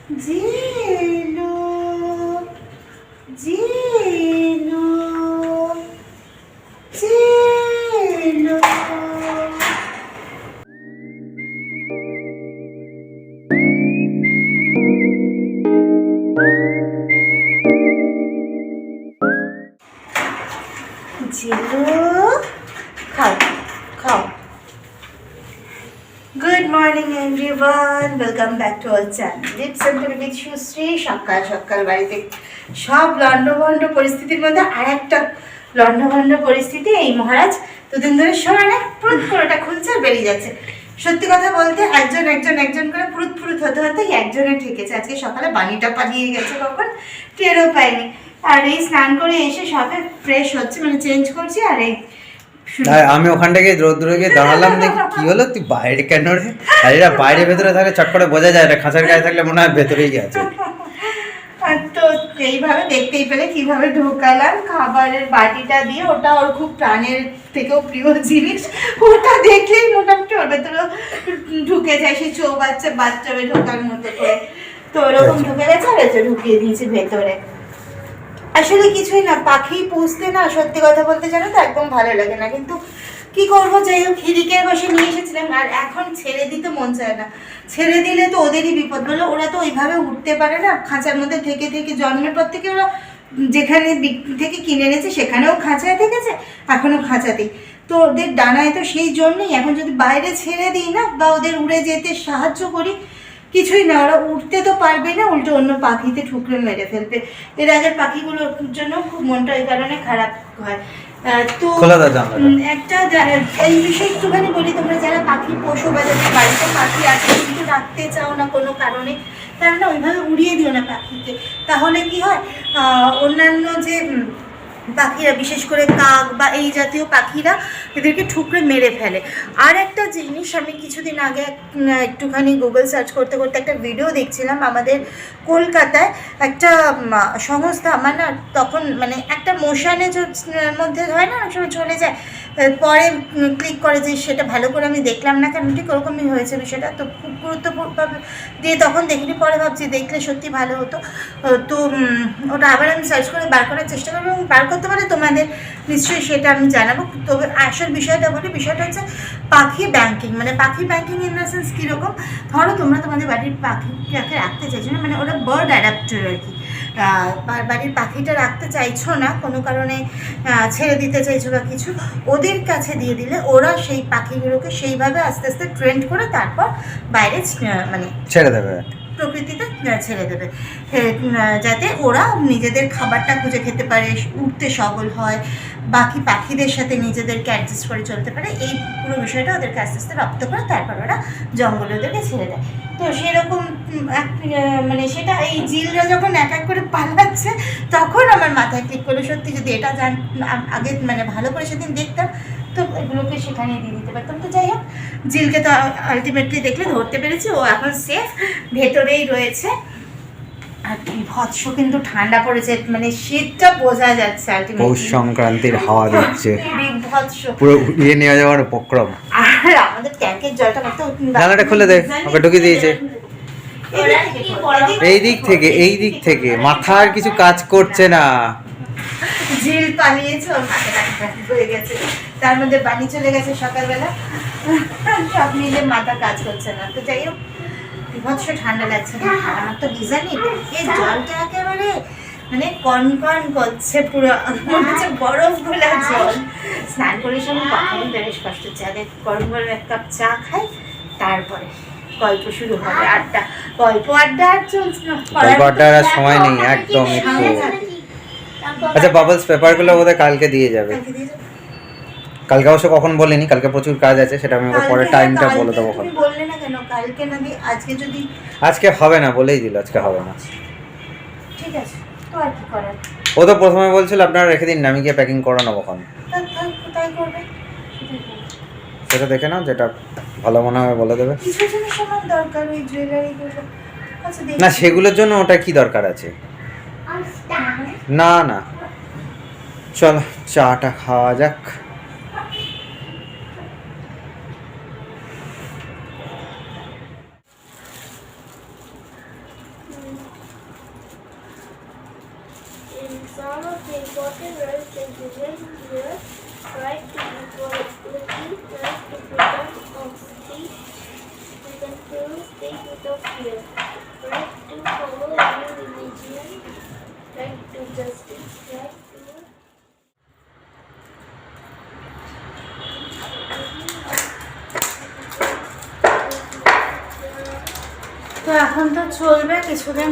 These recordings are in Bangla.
জিলু জিলু জিলু। জিলু খাও খাও। Good morning everyone, welcome back to our channel lips and with Sushree. সকাল সকাল বাড়িতে সব লন্ডভন্ড পরিস্থিতির মধ্যে আর একটা লন্ডভন্ড পরিস্থিতি। এই মহারাজ দুদিন ধরে সমানে পুরুত করেটা খুলছে আর বেরিয়ে যাচ্ছে। সত্যি কথা বলতে একজন একজন একজন করে পুরুত পুরুত হতে হতে একজনে ঠেকেছে। আজকে সকালে বানিটা পালিয়ে গেছে, কখন টেরও পাইনি। আর এই স্নান করে এসে সবে ফ্রেশ হচ্ছে, মানে চেঞ্জ করছি। আর এই আমি ওখান থেকে রোদ্রে গিয়ে দাঁড়ালাম, দেখি কি হলো, তুই বাইরে কেন রে? আর এরা বাইরে ভেতরে থাকলে চট করে বোঝা যায় না, খাঁচার গায়ে থাকলে মনে হয় ভেতরেই গেছে। তো এইভাবে দেখতেই পেলে কিভাবে ঢোকালাম খাবারের বাটিটা দিয়ে। ওটা ওর খুব প্রাণের থেকেও প্রিয় জিনিস, ওটা দেখলেই মোটামুটি ওর ভেতরেও ঢুকে যায় সেই চৌবাচ্চা বাচ্চাবে ঢোকার মতো করে। তো ওরকম ঢুকে গেছে আর এসে ঢুকিয়ে দিয়েছি ভেতরে। আসলে কিছুই না, পাখি পুষতে না সত্যি কথা বলতে জানো তো একদম ভালো লাগে না, কিন্তু কি করবো, যাই হোক খিরিকের বসে নিয়ে এসেছিলাম। আর এখন ছেড়ে দিতে মন চায় না, ছেড়ে দিলে তো ওদেরই বিপদ। বলো, ওরা তো ওইভাবে উঠতে পারে না, খাঁচার মধ্যে থেকে থেকে জন্মের পর থেকে ওরা যেখানে থেকে কিনে এনেছে সেখানেও খাঁচায় থেকেছে, এখনও খাঁচাতেই। তো ওদের ডানায় তো সেই জন্যই এখন যদি বাইরে ছেড়ে দিই না বা ওদের উড়ে যেতে সাহায্য করি, কিছুই না, ওরা উঠতে তো পারবে না, উল্টো অন্য পাখিতে ঠুকরে মেরে ফেলবে। এর আগের পাখিগুলোর জন্য খুব মনটা এই কারণে খারাপ হয়। তো একটা এই বিষয়ে একটুখানি বলি, তোমরা যারা পাখি পোষো বা যাদের বাড়িতে পাখি আছে কিন্তু রাখতে চাও না কোনো কারণে, তারা না ওইভাবে উড়িয়ে দিও না পাখিকে। তাহলে কি হয়, অন্যান্য যে পাখিরা, বিশেষ করে কাক বা এই জাতীয় পাখিরা এদেরকে ঠুকরে মেরে ফেলে। আর একটা জিনিস, আমি কিছুদিন আগে একটুখানি গুগল সার্চ করতে করতে একটা ভিডিও দেখছিলাম। আমাদের কলকাতায় একটা সংস্থা, আমার না তখন মানে একটা মোশানে মধ্যে হয় না, অনেক সময় চলে যায়, পরে ক্লিক করে যে সেটা ভালো করে আমি দেখলাম না কেন, ঠিক ওরকমই হয়েছে বিষয়টা। তো খুব গুরুত্বপূর্ণ দিয়ে তখন দেখিনি, পরে ভাবছি দেখলে সত্যি ভালো হতো। তো ওটা আবার আমি সার্চ করে বার করার চেষ্টা করবো, এবং বার করতে পারে তোমাদের নিশ্চয়ই সেটা আমি জানাবো। তবে আসল বিষয়টা বলি, বিষয়টা হচ্ছে পাখি ব্যাংকিং। মানে পাখি ব্যাংকিং ইন দ্য সেন্স কীরকম, ধরো তোমরা তোমাদের বাড়ির পাখিটাকে রাখতে চাইছো না, মানে ওরা বার্ড অ্যাডাপ্টার আর কি, বাড়ির পাখিটা রাখতে চাইছো না কোনো কারণে, ছেড়ে দিতে চাইছো বা কিছু, ওদের কাছে দিয়ে দিলে ওরা সেই পাখিগুলোকে সেইভাবে আস্তে আস্তে ট্রেন্ড করে তারপর বাইরে মানে ছেড়ে দেবে, প্রকৃতিতে ছেড়ে দেবে, যাতে ওরা নিজেদের খাবারটা খুঁজে খেতে পারে, উঠতে সবল হয়, বাকি পাখিদের সাথে নিজেদেরকে অ্যাডজাস্ট করে চলতে পারে। এই পুরো বিষয়টা ওদেরকে আস্তে আস্তে রপ্ত করে তারপর ওরা জঙ্গলে ওদেরকে ছেড়ে দেয়। তো সেরকম মানে সেটা এই জিলরা যখন এক এক করে পালাচ্ছে তখন আমার মাথায় ক্লিক করলো, সত্যি যদি এটা আগে মানে ভালো করে সেদিন দেখতাম তো এগুলোকে সেখানে দিয়ে দিতে পারতাম। তো যাই হোক, জিলকে তো আলটিমেটলি দেখলে ধরতে পেরেছি, ও এখন সেফ, ভেতরেই রয়েছে। আর বিভৎস কিন্তু ঠান্ডা পড়েছে, মানে শীতটা বোঝা যাচ্ছে। পৌষ সংক্রান্তির হাওয়া দিচ্ছে, বিভৎস পুরো উড়িয়ে নিয়ে যাওয়ার উপক্রম। আর আমাদের ট্যাঙ্কের জলটা কত, জানালাটা খুলে দে, ওকে ঢুকিয়ে দিয়েছে। এই দিক থেকে মাথা আর কিছু কাজ করছে না। জিল পালিয়েছে, ওর মাথাটা হয়ে গেছে, তার মধ্যে বানি চলে গেছে সকালবেলা, সব মিলে মাথা কাজ করছে না। তো যাই হোক, বিভৎস ঠান্ডা লাগছে। আমার তো বিজানি এই জলটা একেবারে মানে কনকন করছে, পুরো মনে হচ্ছে বরফ গোলা জল। স্নান করার সময় কখনই বেশ কষ্ট হচ্ছে, আগে গরম গরম এক কাপ চা খাই, তারপরে গল্প শুরু হবে, আড্ডা, গল্প আড্ডা আর চলছে না, গল্প আড্ডার আর সময় নেই একদম একটু। আচ্ছা, বাবলস পেপারগুলো বোধহয় কালকে দিয়ে যাবে। কালকে অবশ্য কখন বলিনি, কালকে প্রচুর কাজ আছে, সেটা আমি ওকে পরে টাইমটা বলে দেবো। তুমি বললে না কেন কালকে, না আজকে? যদি আজকে হবে না বলেই দিল, আজকে হবে না। ঠিক আছে, তো আর কি করার। ও তো প্রথমে বলছিল আপনারা রেখে দিন, আমি গিয়ে প্যাকিং করে নেবো। কখন তাই করবে, সেটা দেখে নাও, যেটা ভালো মনে হবে বলে দেবে। কিছু জিনিস আমার দরকার, ওই জুয়েলারিগুলো। আচ্ছা, না সেগুলোর জন্য ওটা কি দরকার আছে? না না, চলো চাটা খাওয়া যাক। Some of the important rights and given here, right to equality, right to freedom of speech, freedom to speak without fear, right to follow any religion, right to justice, right to তো এখন তো চলবে কিছুদিন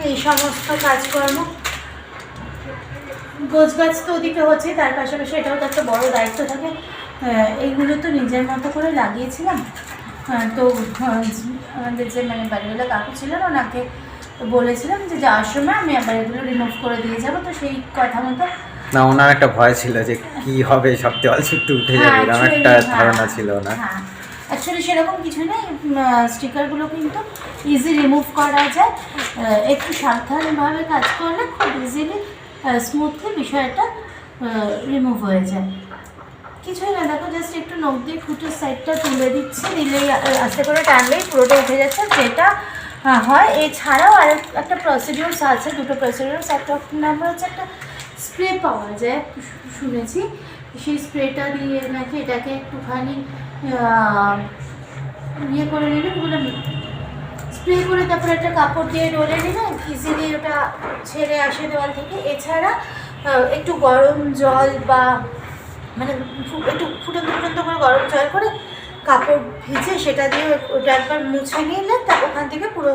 এই সমস্ত কাজকর্ম, গোছগাছ তো ওদিকে হচ্ছে, তার পাশাপাশি এটাও তো একটা বড় দায়িত্ব থাকে। এইগুলো তো নিজের মতো করে লাগিয়েছিলাম, তো আমাদের যে মানে বাড়িওয়ালা কাকু ছিলেন ওনাকে বলেছিলাম যে যাওয়ার সময় আমি আবার এগুলো রিমুভ করে দিয়ে যাবো, তো সেই কথা মতো না ওনার একটা ভয় ছিল যে কি হবে, সব দেওয়াল একটু উঠে যাবে, এরকম একটা ধারণা ছিল না। হ্যাঁ অ্যাকচুয়ালি সেরকম কিছু নেই, স্টিকারগুলো কিন্তু ইজি রিমুভ করা যায়, একটু সাবধানভাবে কাজ করলে খুব ইজিলি স্মুথলি বিষয়টা রিমুভ হয়ে যায়। কিছুই না, দেখো জাস্ট একটু নখ দিয়ে ফুটের সাইডটা তুলে দিচ্ছি, দিলেই আস্তে করে টানলেই পুরোটা উঠে যাচ্ছে, যেটা হয়। এছাড়াও আরেক একটা প্রসিডিউরস আছে, দুটো প্রসিডিউরস। একটা নাম্বার হচ্ছে একটা স্প্রে পাওয়া যায় শুনেছি, সেই স্প্রেটা দিয়ে নাকি এটাকে একটুখানি ইয়ে করে নিলে, স্প্রে করে তারপরে একটা কাপড় দিয়ে ডলে নিলে ইজিলি ওটা ছেড়ে আসে দেওয়াল থেকে। এছাড়া একটু গরম জল বা মানে একটু ফুটন্ত ফুটন্ত করে গরম জল করে কাপড় ভিজে সেটা দিয়ে ওটা একবার মুছে নিলে তা ওখান থেকে পুরো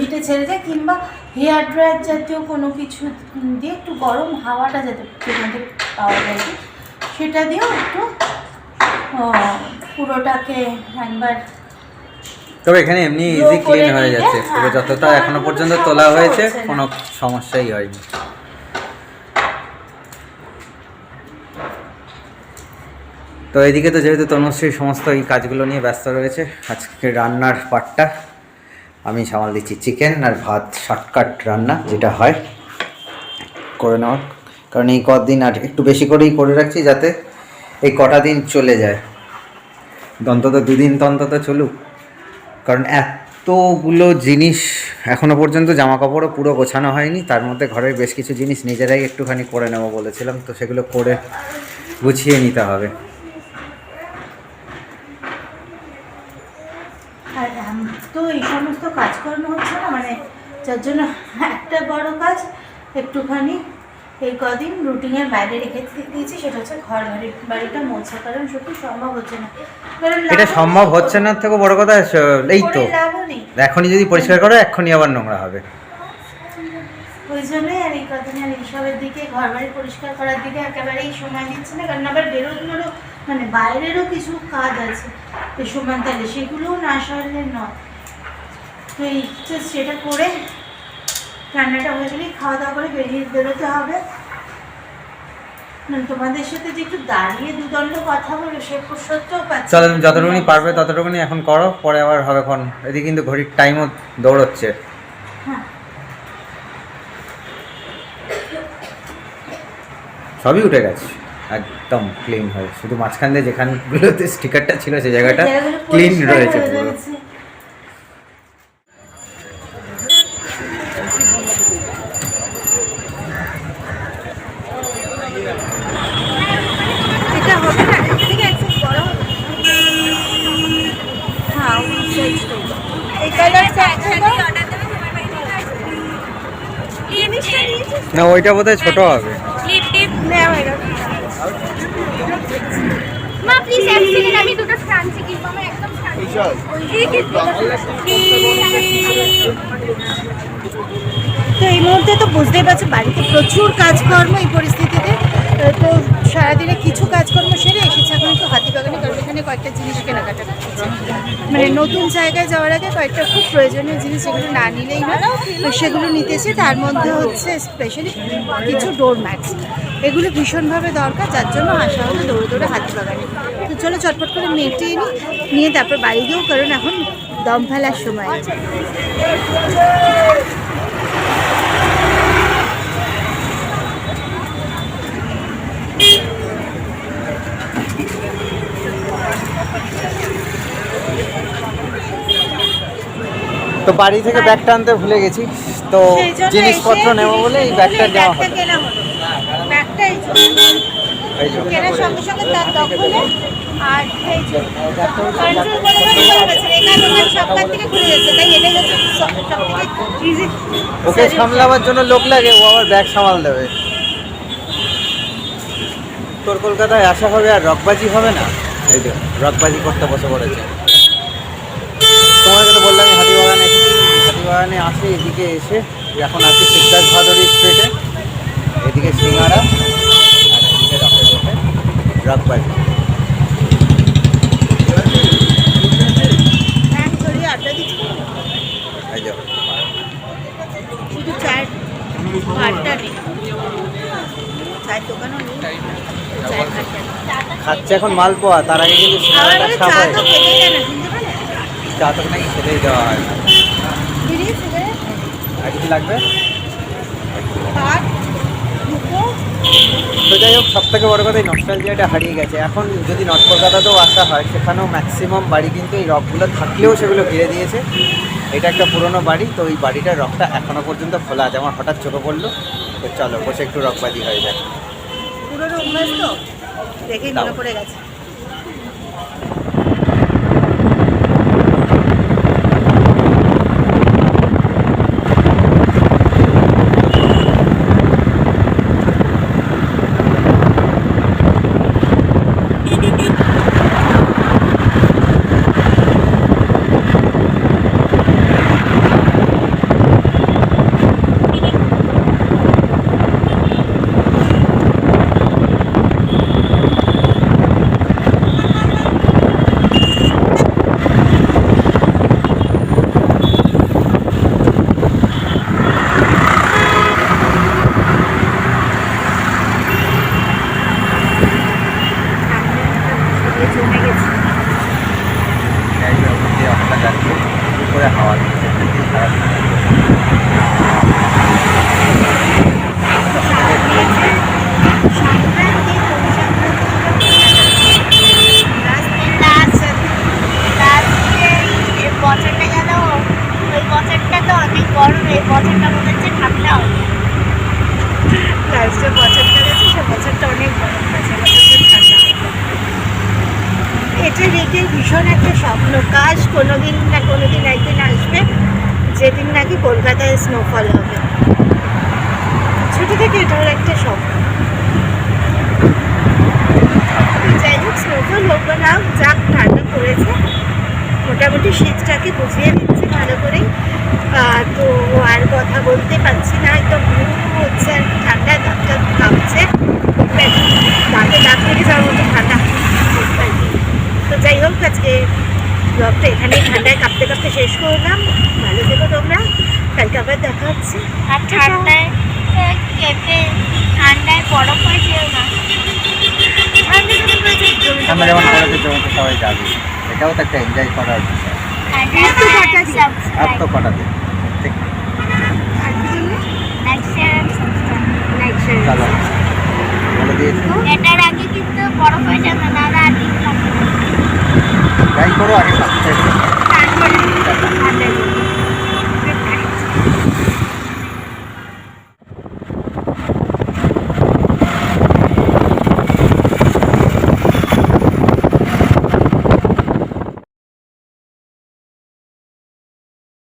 হিটে ছেড়ে যায়, কিংবা হেয়ার ড্রায়ার জাতীয় কোনো কিছু দিয়ে একটু গরম হাওয়াটা যাতে সেখান থেকে পাওয়া যায়, সেটা দিয়েও একটু পুরোটাকে একবার। তবে এখানে এমনি ইজি ক্লিন হয়ে যাচ্ছে, পুরো যতটা এখনো পর্যন্ত তোলা হয়েছে কোনো সমস্যাই হয়নি। তো এদিকে তো যেহেতু তনুশ্রী সমস্ত এই কাজগুলো নিয়ে ব্যস্ত রয়েছে, আজকে রান্নার পার্টটা আমি সামাল দিচ্ছি। চিকেন আর ভাত, শর্টকাট রান্না যেটা হয় করে নেওয়ার, কারণ এই কদিন আর একটু বেশি করেই করে রাখছি যাতে এই কটা দিন চলে যায়, অন্তত দুদিন তো অন্তত চলুক। কারণ এতগুলো জিনিস এখনও পর্যন্ত জামা কাপড়ও পুরো গোছানো হয়নি, তার মধ্যে ঘরের বেশ কিছু জিনিস নিজেরাই একটুখানি করে নেবো বলেছিলাম, তো সেগুলো করে গুছিয়ে নিতে হবে। আর তো এই সমস্ত কাজকর্ম হচ্ছে না, মানে যার জন্য একটা বড় কাজ একটুখানি এই কদিন রুটিনের বাইরে রেখে দিয়েছি, সেটা হচ্ছে ঘর বাড়িটা মোছা, কারণ সত্যি সম্ভব হচ্ছে না। কারণ এটা সম্ভব হচ্ছে না থেকে বড় কথা এই তো, লাভও নেই, এখনই যদি পরিষ্কার করো এক্ষুনি আবার নোংরা হবে। ওই জন্যই আর এই কদিন আর এইসবের দিকে, ঘর বাড়ি পরিষ্কার করার দিকে একেবারেই সময় দিচ্ছে না, কারণ আবার বেরোনোরও মানে বাইরেরও কিছু কাজ আছে এই সমান্তালে, সেগুলোও না সারলে নয়। তো এই সেটা করে রান্নাটা হয়ে গেলেই খাওয়া দাওয়া করে বেরোতে হবে। তোমাদের সাথে যে একটু দাঁড়িয়ে দুদণ্ড কথা বলো সে সত্যও পাচ্ছি। চলো তুমি যতটুকুনি পারবে ততটুকুনি এখন করো, পরে আবার হবে ক্ষণ। এদিকে কিন্তু ঘড়ির টাইমও দৌড়চ্ছে। হ্যাঁ সবই উঠে গেছে একদম ক্লিন হয়ে, শুধু মাঝখান দিয়ে যেখানগুলোতে স্টিকারটা ছিল সেই জায়গাটা ক্লিন রয়েছে পুরো। এটা হবে না, এদিকে একটু বড় হবে। হ্যাঁ এই কালারটা একসাথে অর্ডার দেবে তোমার বাড়িতে আসবে। না ওইটা বোধহয় ছোট হবে। লিপ টিপ নেওয়া হয়ে গেছে। মা প্লিজ এক সেকেন্ড, আমি দুটো ফ্রান্সি কিনবো, আমার একদম তো এই মুহূর্তে তো বুঝতেই পারছো বাড়িতে প্রচুর কাজকর্ম, এই পরিস্থিতিতে তো সারাদিনে কিছু কাজকর্ম সেরে এসেছে এখন একটু হাতিবাগানে, কারণ এখানে কয়েকটা জিনিস কেনাকাটা করছে, মানে নতুন জায়গায় যাওয়ার আগে কয়েকটা খুব প্রয়োজনীয় জিনিস যেগুলো না নিলেই না সেগুলো নিতেছে। তার মধ্যে হচ্ছে স্পেশালি কিছু ডোর ম্যাটস, এগুলো ভীষণভাবে দরকার, যার জন্য আসা হলো দৌড়ে দৌড়ে হাতিবাগানে। তো চলো চটপট করে মেটিয়ে নিয়ে তারপর বাড়ি গিয়েও, কারণ এখন দম ফেলার সময়। তো বাড়ি থেকে ব্যাগটা আনতে ভুলে গেছি, তো সেই জন্য জিনিসপত্র এসে নেবো বলে এই জিনিসপত্র ব্যাগটা এই নেওয়া ব্যাগটা হলো। কেনা হলো। ব্যাগটা এই জন্য। এই যে কেনার সঙ্গে সঙ্গে তার দখলে আর এই যে কন্ট্রোল করে করে গেছে। এখানে তোমার সবকার থেকে ঘুরে যাচ্ছে, তাই এটা হচ্ছে সব থেকে ইজি। ওকে সামলাবার জন্য লোক লাগে, ও আবার ব্যাগ সামাল দেবে। উত্তর কলকাতায় আসা হবে আর রকবাজি হবে না। এই যে রকবাজি করতে বসে পড়েছে। তোমাকে তো বললাম হাতিবাগানে এসেছি, হাতিবাগানে আসে এদিকে এসে এখন আছি সিদ্ধার্থ ভাদুরী স্ট্রিটে, এদিকে সিঙ্গারা আর এদিকে রকে বসে রকবাজি। ব্যাগ ধরিয়ে আড্ডা দিচ্ছি। এই যে শুধু চায়ের আড্ডা নেই, চায়ের দোকানও নেই, চায়ের আড্ডা নেই। খাচ্ছে এখন মালপোয়া, তার আগে কিন্তু আবার সিঙ্গারাটা বলে সাফ চা হয়ে তো গেছে। খেতেই দেয় না, শুনতে পারে? চা তো নাকি খেতেই দেওয়া হয় না। বিড়ি, সিগারেট, আর কি লাগবে? ভাত, দুটো। তো যাই হোক, সব থেকে বড় কথা এই নস্টালজিয়াটা হারিয়ে গেছে। এখন যদি নর্থ কলকাতাতেও আসা হয়, সেখানেও ম্যাক্সিমাম বাড়ি কিন্তু এই রকগুলো থাকলেও সেগুলো ঘিরে দিয়েছে। এটা একটা পুরনো বাড়ি, তো এই বাড়িটার রকটা এখনও পর্যন্ত খোলা আছে। আমার হঠাৎ চোখে পড়লো, তো চলো বসে একটু রকবাজি হয়ে যায়। পুরোনো অভ্যাস তো, দেখেই মনে পড়ে গেছে। জমে গেছে। এই যে ওখান দিয়ে অতটা যাচ্ছে, উপরে হাওয়া দিচ্ছে, সারাদিন। বছরটা গেল, ওই বছরটা তো অনেক গরম, এই বছরটা মনে হচ্ছে ঠান্ডা হবে। লাস্টের বছরটা গেছে, সে বছরটা অনেক গরম গেছে, বছরটা ঠান্ডা হবে। এটা দেখে ভীষণ একটা স্বপ্ন, কাজ কোনোদিন না কোনোদিন একদিন আসবে যেদিন নাকি কলকাতায় স্নোফল হবে। ছোটো থেকে এটার একটা স্বপ্ন। যাই হোক, স্নোফল হোক বা না হোক, যাক ঠান্ডা পড়েছে, মোটামুটি শীতটাকে বুঝিয়ে দিচ্ছে ভালো করেই। তো আর কথা বলতে পারছি না, একদম ঘুম হচ্ছে আর ঠান্ডায় দাঁতটা কাঁপছে, দাঁতে দাঁত থেকে যাওয়ার মতো ঠান্ডা। তো যাই হোক, আজকে ব্লগটা এখানেই ঠান্ডায় কাঁপতে কাঁপতে শেষ করলাম। ভালো থেকো তোমরা, কালকে আবার দেখা হচ্ছে। আর ঠান্ডায় কেঁপে ঠান্ডায় বরফ হয়ে যেও না। ঠান্ডা যখন পড়েছে, জমিটা আমরা যেমন পড়ে। কলেজে জমিতে সবাই যাবে, এটাও তো একটা এনজয় করার বিষয়। আর এত কটা দিন? আর তো কটা দিন, ঠিক না? আর কি জন্য? Like share and subscribe. Like share. চলো বলে দিয়েছি, এটার আগে কিন্তু বরফ হয়ে যাবে না, আর দিন থাকবে। যাই করো আগে সাবস্ক্রাইব